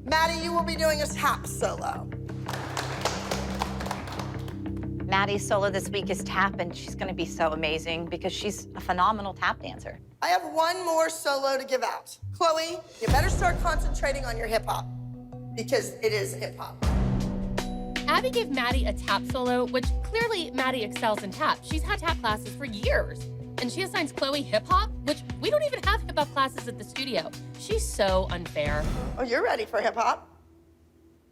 Maddie, you will be doing a tap solo. Maddie's solo this week is tap, and she's gonna be so amazing because she's a phenomenal tap dancer. I have one more solo to give out. Chloe, you better start concentrating on your hip hop because it is hip hop. Abby gave Maddie a tap solo, which clearly Maddie excels in tap. She's had tap classes for years. And she assigns Chloe hip hop, which we don't even have hip hop classes at the studio. She's so unfair. Oh, you're ready for hip hop?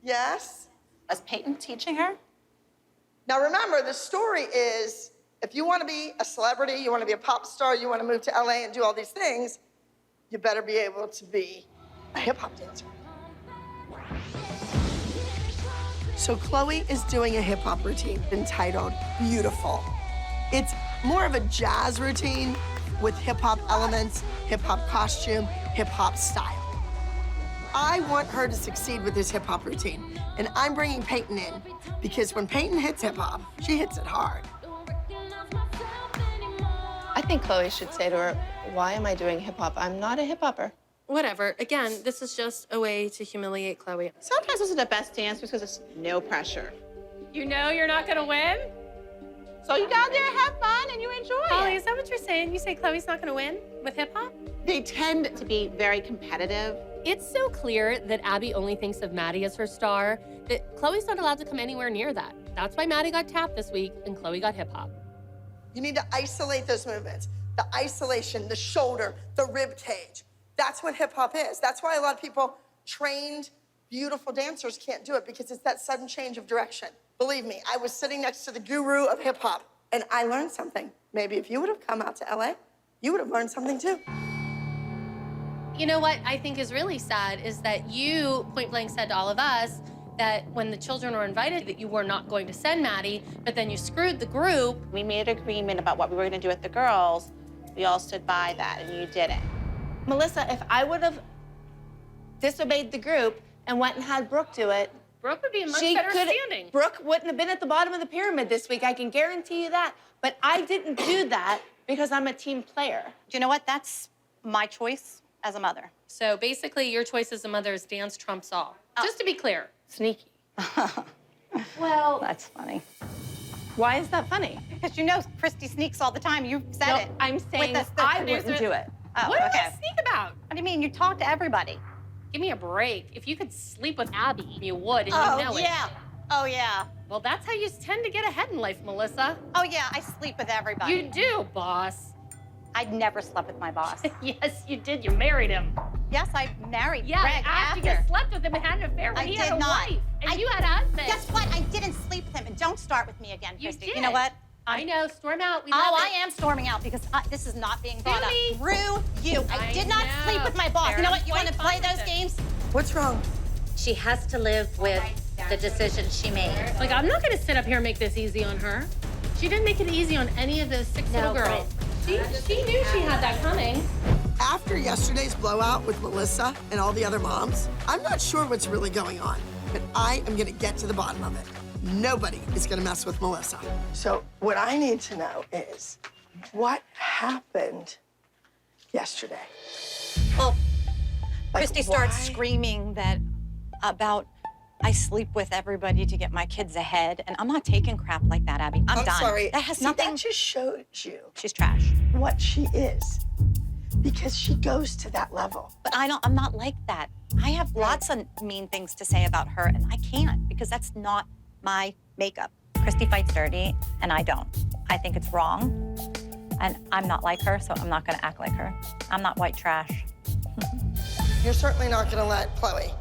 Yes? Was Peyton teaching her? Now remember, the story is, if you want to be a celebrity, you want to be a pop star, you want to move to LA and do all these things, you better be able to be a hip hop dancer. So Chloe is doing a hip hop routine entitled Beautiful. It's more of a jazz routine with hip hop elements, hip hop costume, hip hop style. I want her to succeed with this hip hop routine, and I'm bringing Peyton in because when Peyton hits hip hop, she hits it hard. I think Chloe should say to her, why am I doing hip hop? I'm not a hip hopper. Whatever. Again, this is just a way to humiliate Chloe. Sometimes those are the best dance because it's no pressure. You know you're not gonna win? So you go out there and have fun and you enjoy Holly, it. is that what you're saying? You say Chloe's not gonna win with hip hop? They tend to be very competitive. It's so clear that Abby only thinks of Maddie as her star that Chloe's not allowed to come anywhere near that. That's why Maddie got tap this week and Chloe got hip hop. You need to isolate those movements. The isolation, the shoulder, the rib cage. That's what hip hop is. That's why a lot of people, trained, beautiful dancers can't do it because it's that sudden change of direction. Believe me, I was sitting next to the guru of hip hop and I learned something. Maybe if you would have come out to LA, you would have learned something too. You know what I think is really sad is that you point blank said to all of us that when the children were invited that you were not going to send Maddie, but then you screwed the group. We made an agreement about what we were going to do with the girls. We all stood by that, and you didn't. Melissa, if I would have disobeyed the group and went and had Brooke do it, Brooke would be in much better standing. Brooke wouldn't have been at the bottom of the pyramid this week, I can guarantee you that. But I didn't do that because I'm a team player. Do you know what? That's my choice as a mother. So basically, your choice as a mother is dance trumps all. Just to be clear. Sneaky. Well, that's funny. Why is that funny? Because you know Christi sneaks all the time. You said it. I'm saying With the I producer. wouldn't do it. Oh, What do okay. I sneak about? What do you mean? You talk to everybody. Give me a break. If you could sleep with Abby, you would, and you know it. Oh, yeah. Well, that's how you tend to get ahead in life, Melissa. Oh, yeah, I sleep with everybody. You do, boss. I'd never slept with my boss. Yes, you did. You married him. Yes, I married Yeah, Greg after you slept with him and had an affair when I he did had a not. wife. And you had a husband. Guess what? I didn't sleep with him. And don't start with me again, You Christi. did. You know what? I know. Storm out. We Oh, love I it. am storming out because this is not being brought up. me. Rue, you. I did not know. sleep with my boss. You know what? You Quite want to play fine with those it. games? What's wrong? She has to live with the decision she made. Like, I'm not going to sit up here and make this easy on her. She didn't make it easy on any of those six little girls. She knew she had that coming. After yesterday's blowout with Melissa and all the other moms, I'm not sure what's really going on, but I am gonna get to the bottom of it. Nobody is gonna mess with Melissa. So what I need to know is what happened yesterday? Well, Like, Christi starts why? screaming that about I sleep with everybody to get my kids ahead, and I'm not taking crap like that, Abby. I'm done. sorry. That has See, nothing. That just showed you She's trash. what she is, because she goes to that level. But I'm not like that. I have lots of mean things to say about her, and I can't because that's not my makeup. Christi fights dirty, and I don't. I think it's wrong, and I'm not like her, so I'm not gonna act like her. I'm not white trash. You're certainly not gonna let Chloe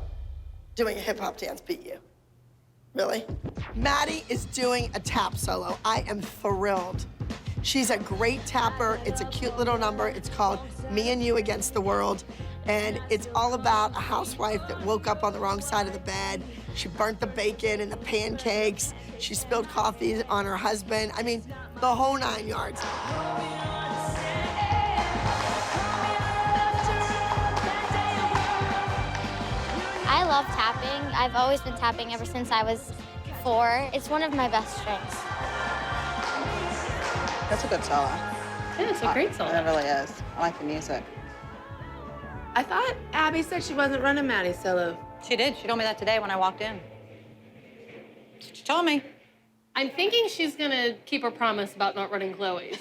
doing a hip hop dance beat you. Really? Maddie is doing a tap solo. I am thrilled. She's a great tapper. It's a cute little number. It's called Me and You Against the World. And it's all about a housewife that woke up on the wrong side of the bed. She burnt the bacon and the pancakes. She spilled coffee on her husband. I mean, the whole 9 yards. I love tapping. I've always been tapping ever since I was 4. It's one of my best strengths. That's a good solo. Yeah, it's a great song. It really is. I like the music. I thought Abby said she wasn't running Maddie Solo She did. She told me that today when I walked in. She told me. I'm thinking she's gonna keep her promise about not running Chloe's.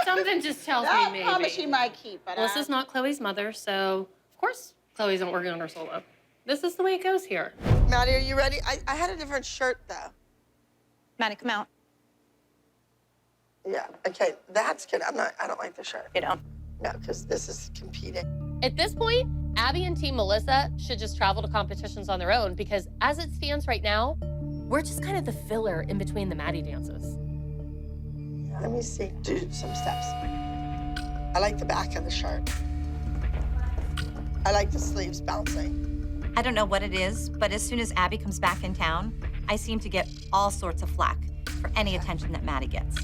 Something just tells me That maybe. promise she might keep, but Melissa's not Chloe's mother, so of course Chloe's not working on her solo. This is the way it goes here. Maddie, are you ready? I had a different shirt, though. Maddie, come out. Yeah, okay, that's good. I don't like the shirt. You don't. No, because this is competing. At this point, Abby and Team Melissa should just travel to competitions on their own because as it stands right now, we're just kind of the filler in between the Maddie dances. Let me see, do some steps. I like the back of the shirt. I like the sleeves bouncing. I don't know what it is, but as soon as Abby comes back in town, I seem to get all sorts of flack for any attention that Maddie gets.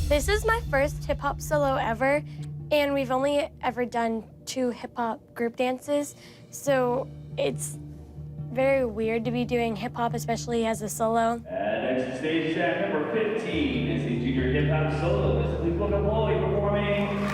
This is my first hip-hop solo ever, and we've only ever done 2 hip-hop group dances, so it's very weird to be doing hip-hop, especially as a solo. Next to stage is at number 15. It's the junior hip-hop soloist. Please welcome Molly performing.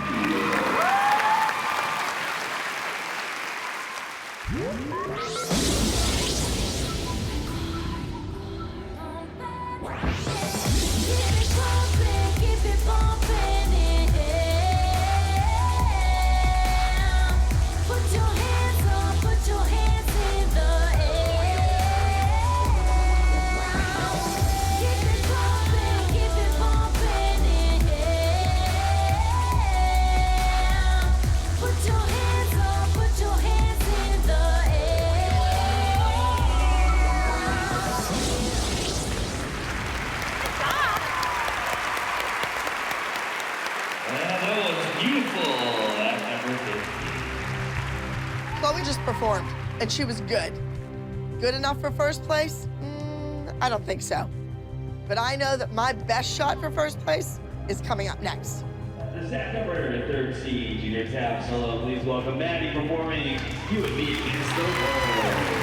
Chloe just performed, and she was good. Good enough for first place? I don't think so. But I know that my best shot for first place is coming up next. The sack number 13, junior tap solo. Please welcome Maddie performing You and Me Against the World.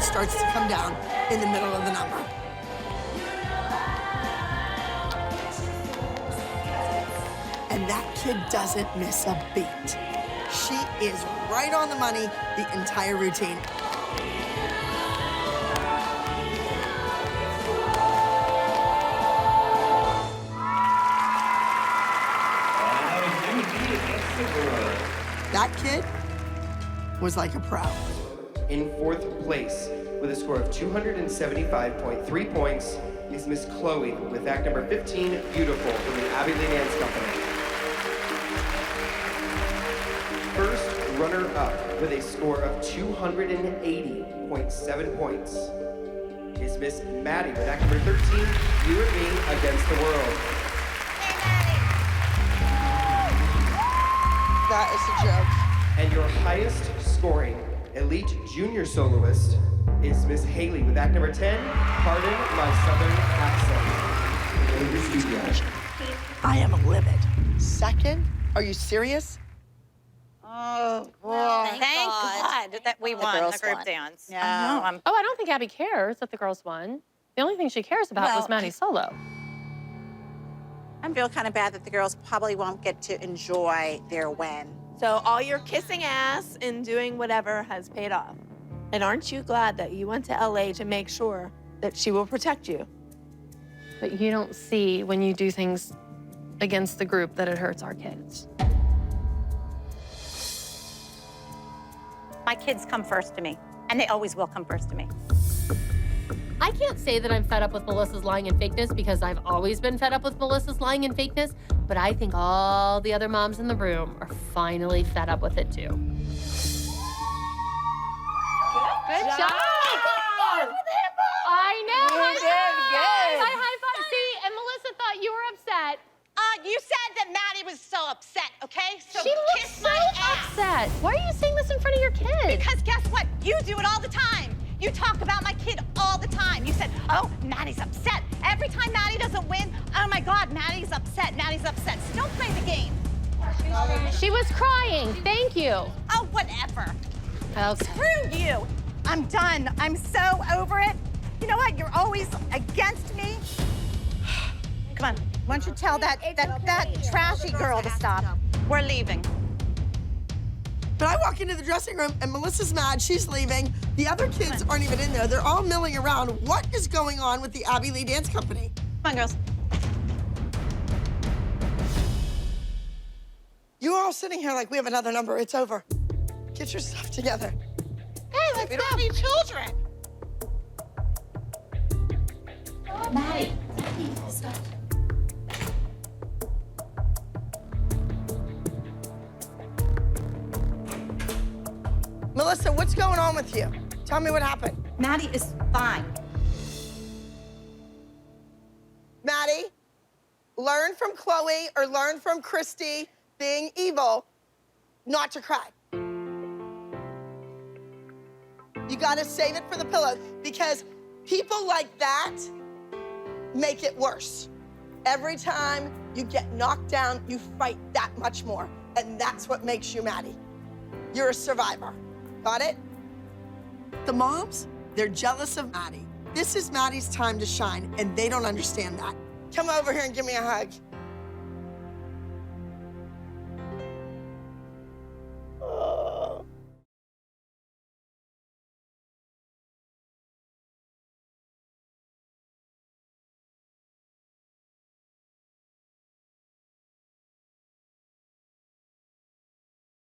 Starts to come down in the middle of the number. And that kid doesn't miss a beat. She is right on the money the entire routine. That kid was like a pro. In 4th place, with a score of 275.3 points, is Miss Chloe with act number 15, Beautiful, from the Maddie Dance Company. First runner-up with a score of 280.7 points is Miss Maddie with act number 13, You and Me Against the World. That is a joke. And your highest scoring elite junior soloist is Miss Haley with act number 10, Pardon My Southern Accent. I am livid. Second? Are you serious? Oh, boy. Thank God that we won the group dance. Yeah. I know. Oh, I don't think Abby cares that the girls won. The only thing she cares about was Maddie Solo. I feel kind of bad that the girls probably won't get to enjoy their win. So all your kissing ass and doing whatever has paid off. And aren't you glad that you went to LA to make sure that she will protect you? But you don't see when you do things against the group that it hurts our kids. My kids come first to me, and they always will come first to me. I can't say that I'm fed up with Melissa's lying and fakeness because I've always been fed up with Melissa's lying and fakeness, but I think all the other moms in the room are finally fed up with it too. Good job! I know! You did good! High five! See, and Melissa thought you were upset. You said that Maddie was so upset, okay? So She looks kiss so my ass. upset. Why are you saying this in front of your kids? Because guess what? You do it all the time. You talk about my kid all the time. You said, oh, Maddie's upset. Every time Maddie doesn't win, oh my God, Maddie's upset, Maddie's upset. So don't play the game. She was crying. Thank you. Oh, whatever. Okay. Screw you. I'm done. I'm so over it. You know what? You're always against me. Come on. Why don't you tell that trashy girl to stop? We're leaving. But I walk into the dressing room and Melissa's mad, she's leaving. The other kids aren't even in there. They're all milling around. What is going on with the Abby Lee Dance Company? Come on, girls. You're all sitting here like we have another number. It's over. Get your stuff together. Hey, let's go. We don't need children. Maddie. Melissa, what's going on with you? Tell me what happened. Maddie is fine. Maddie, learn from Chloe or learn from Christi being evil not to cry. You gotta save it for the pillow because people like that make it worse. Every time you get knocked down, you fight that much more. And that's what makes you Maddie. You're a survivor. Got it? The moms, they're jealous of Maddie. This is Maddie's time to shine, and they don't understand that. Come over here and give me a hug.